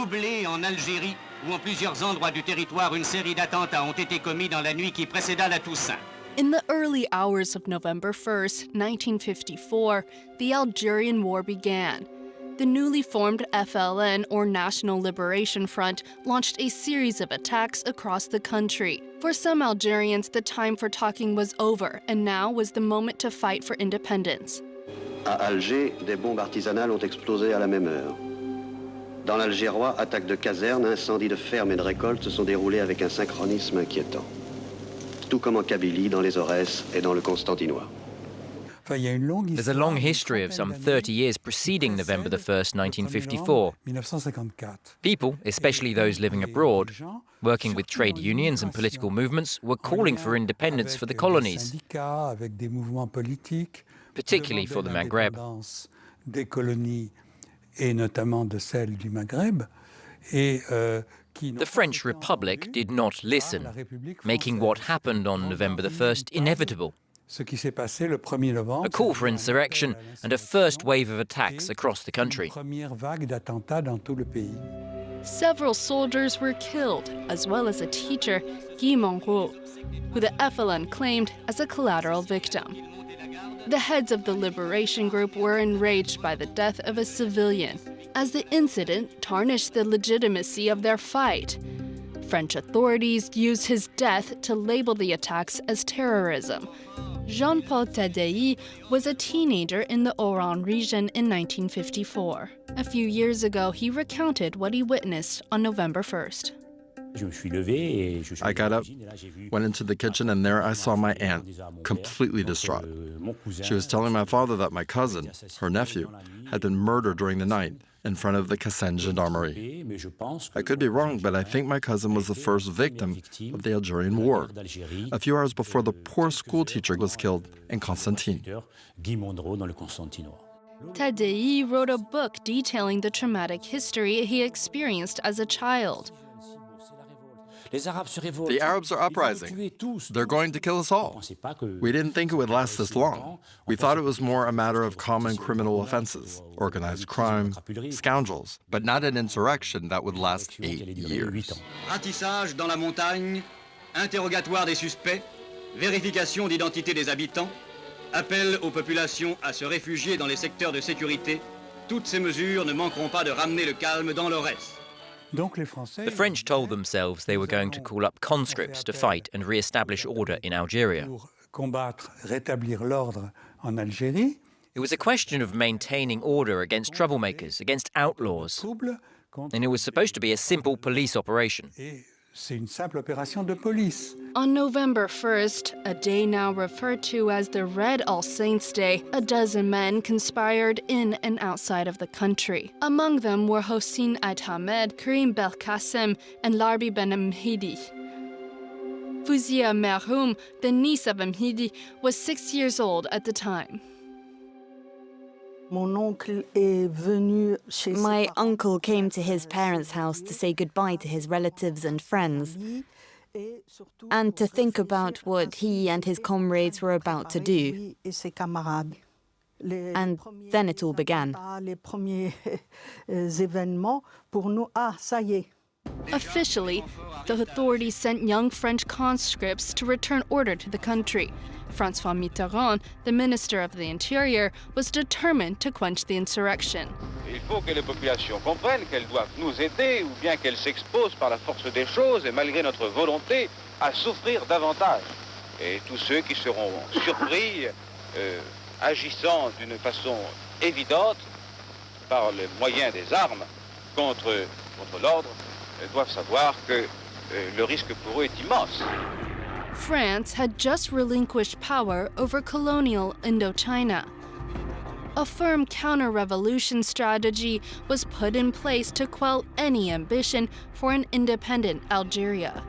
troublée en Algérie, où en plusieurs endroits du territoire une série d'attentats ont été commis dans la nuit qui précéda la Toussaint. In the early hours of November 1st, 1954, the Algerian War began. The newly formed FLN, or National Liberation Front, launched a series of attacks across the country. For some Algerians, the time for talking was over, and now was the moment to fight for independence. À Alger, des bombes artisanales ont explosé à la même heure. Dans l'Algérois, attaques de casernes, incendies de fermes et de récoltes se sont déroulés avec un synchronisme inquiétant. Tout comme en Kabylie, dans les Aurès et dans le Constantinois. There's a long history of some 30 years preceding November the 1st, 1954. People, especially those living abroad, working with trade unions and political movements, were calling for independence for the colonies, particularly for the Maghreb. The French Republic did not listen, making what happened on November the 1st inevitable. A call for insurrection and a first wave of attacks across the country. Several soldiers were killed, as well as a teacher, Guy Monroe, who the FLN claimed as a collateral victim. The heads of the liberation group were enraged by the death of a civilian, as the incident tarnished the legitimacy of their fight. French authorities used his death to label the attacks as terrorism. Jean-Paul Tadei was a teenager in the Oran region in 1954. A few years ago, he recounted what he witnessed on November 1st. I got up, went into the kitchen, and there I saw my aunt, completely distraught. She was telling my father that my cousin, her nephew, had been murdered during the night in front of the Cassane gendarmerie. I could be wrong, but I think my cousin was the first victim of the Algerian War, a few hours before the poor schoolteacher was killed in Constantine. Tadei wrote a book detailing the traumatic history he experienced as a child. The Arabs are uprising. They're going to kill us all. We didn't think it would last this long. We thought it was more a matter of common criminal offenses, organized crime, scoundrels, but not an insurrection that would last 8 years. Ratissage dans la montagne, interrogatoire des suspects, vérification d'identité des habitants, appel aux populations à se réfugier dans les secteurs de sécurité. Toutes ces mesures ne manqueront pas de ramener le calme dans l'Aurès. The French told themselves they were going to call up conscripts to fight and re-establish order in Algeria. It was a question of maintaining order against troublemakers, against outlaws. And it was supposed to be a simple police operation. On November 1st, a day now referred to as the Red All Saints' Day, a dozen men conspired in and outside of the country. Among them were Hossein Ait Hamed, Karim Belkacem, and Larbi Ben M'hidi. Fouzia Merhoum, the niece of M'hidi, was 6 years old at the time. My uncle came to his parents' house to say goodbye to his relatives and friends, and to think about what he and his comrades were about to do. And then it all began. Officially, the authorities sent young French conscripts to return order to the country. François Mitterrand, the Minister of the Interior, was determined to quench the insurrection. Il faut que les populations comprennent qu'elles doivent nous aider ou bien qu'elles s'exposent par la force des choses et malgré notre volonté à souffrir davantage. Et tous ceux qui seront surpris, agissant d'une façon évidente par le moyen des armes contre l'ordre, doivent savoir que le risque pour eux est immense. France had just relinquished power over colonial Indochina. A firm counter-revolution strategy was put in place to quell any ambition for an independent Algeria.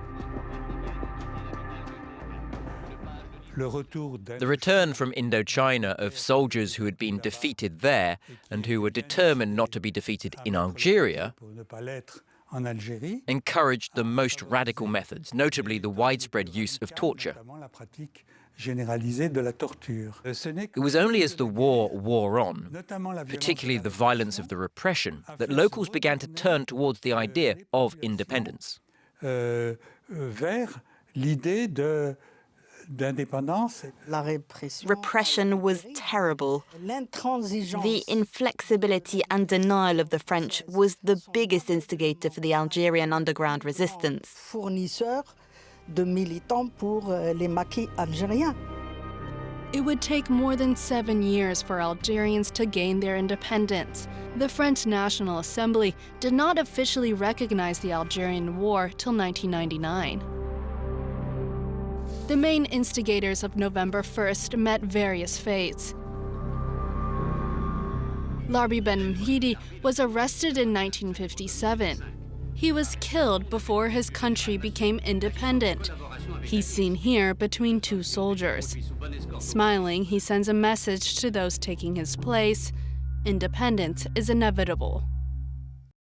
The return from Indochina of soldiers who had been defeated there and who were determined not to be defeated in Algeria encouraged the most radical methods, notably the widespread use of torture. It was only as the war wore on, particularly the violence of the repression, that locals began to turn towards the idea of independence. Repression was terrible. The inflexibility and denial of the French was the biggest instigator for the Algerian underground resistance. It would take more than 7 years for Algerians to gain their independence. The French National Assembly did not officially recognize the Algerian War till 1999. The main instigators of November 1st met various fates. Larbi Ben M'hidi was arrested in 1957. He was killed before his country became independent. He's seen here between two soldiers. Smiling, he sends a message to those taking his place: independence is inevitable.